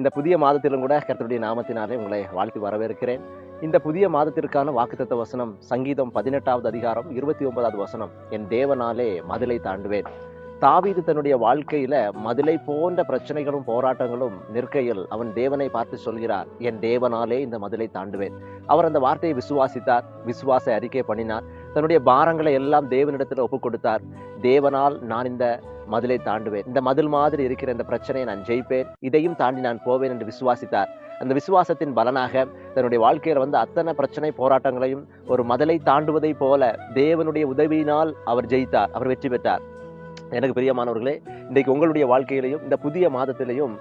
இந்த புதிய மாதத்திலும் கூட கர்த்தருடைய நாமத்தினாலே உங்களை வாழ்த்தி வரவேற்கிறேன். இந்த புதிய மாதத்திற்கான வாக்குத்தத்த வசனம் சங்கீதம் 18வது அதிகாரம் 29வது வசனம். என் தேவனாலே மதிலை தாண்டுவேன். தாவீது தன்னுடைய வாழ்க்கையில மதிலை போன்ற பிரச்சனைகளும் போராட்டங்களும் நிற்கையில் அவன் தேவனை பார்த்து சொல்கிறார், என் தேவனாலே இந்த மதிலை தாண்டுவேன். அவர் அந்த வார்த்தையை விசுவாசித்தார், விசுவாச அறிக்கை பண்ணினார், தன்னுடைய பாரங்களை எல்லாம் தேவனிடத்தில் ஒப்புக் கொடுத்தார். தேவனால் நான் இந்த மதிலை தாண்டுவேன், இந்த மதில் மாதிரி இருக்கிற இந்த பிரச்சனையை நான் ஜெயிப்பேன், இதையும் தாண்டி நான் போவேன் என்று விசுவாசித்தார். அந்த விசுவாசத்தின் பலனாக தன்னுடைய வாழ்க்கையில் வந்து அத்தனை பிரச்சனை போராட்டங்களையும் ஒரு மதிலை தாண்டுவதை போல தேவனுடைய உதவியினால் அவர் ஜெயித்தார், அவர் வெற்றி பெற்றார். எனக்கு பிரியமானவர்களே, இன்றைக்கு உங்களுடைய வாழ்க்கையிலையும் இந்த புதிய மாதத்திலையும்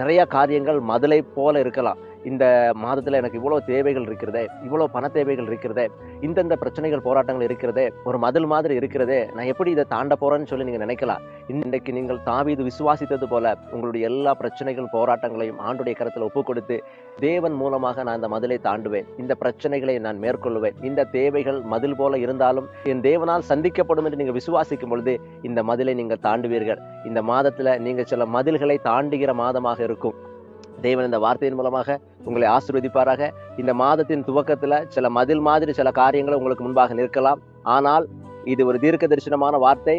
நிறைய காரியங்கள் மதிலை போல இருக்கலாம். இந்த மாதத்துல எனக்கு இவ்வளவு தேவைகள் இருக்கிறதே, இவ்வளவு பண தேவைகள் இருக்கிறதே, இந்தந்த பிரச்சனைகள் போராட்டங்கள் இருக்கிறதே, ஒரு மதில் மாதிரி இருக்கிறதே, நான் எப்படி இதை தாண்ட போறேன்னு சொல்லி நீங்க நினைக்கலாம். இன்றைக்கு நீங்கள் தாவீது விசுவாசித்தது போல உங்களுடைய எல்லா பிரச்சனைகள் போராட்டங்களையும் ஆண்டுடைய கரத்தில் ஒப்புக் கொடுத்து, தேவன் மூலமாக நான் இந்த மதிலை தாண்டுவேன், இந்த பிரச்சனைகளை நான் மேற்கொள்ளுவேன், இந்த தேவைகள் மதில் போல இருந்தாலும் என் தேவனால் சந்திக்கப்படும் என்று நீங்க விசுவாசிக்கும் பொழுது இந்த மதிலை நீங்கள் தாண்டுவீர்கள். இந்த மாதத்துல நீங்க சில மதில்களை தாண்டுகிற மாதமாக இருக்கும். தேவன் இந்த வார்த்தையின் மூலமாக உங்களை ஆசீர்வதிப்பாராக. இந்த மாதத்தின் துவக்கத்துல சில மதில் மாதிரி சில காரியங்கள் உங்களுக்கு முன்பாக நிற்கலாம். ஆனால் இது ஒரு தீர்க்க தரிசனமான வார்த்தை.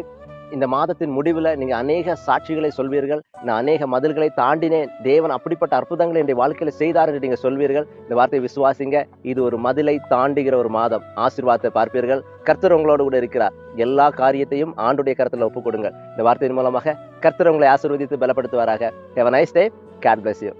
இந்த மாதத்தின் முடிவுல நீங்க அநேக சாட்சிகளை சொல்வீர்கள். நான் அநேக மதில்களை தாண்டினேன், தேவன் அப்படிப்பட்ட அற்புதங்களை என்னுடைய வாழ்க்கையில செய்தார் என்று நீங்க சொல்வீர்கள். இந்த வார்த்தையை விசுவாசிங்க. இது ஒரு மதிலை தாண்டுகிற ஒரு மாதம். ஆசீர்வாதத்தை பார்ப்பீர்கள். கர்த்தர் உங்களோடு கூட இருக்கிறார். எல்லா காரியத்தையும் ஆண்டுடைய கரத்துல ஒப்புக் கொடுங்க. இந்த வார்த்தையின் மூலமாக கர்த்தர் உங்களை ஆசீர்வதித்து பலப்படுத்துவாராக. Have a nice day. God bless you.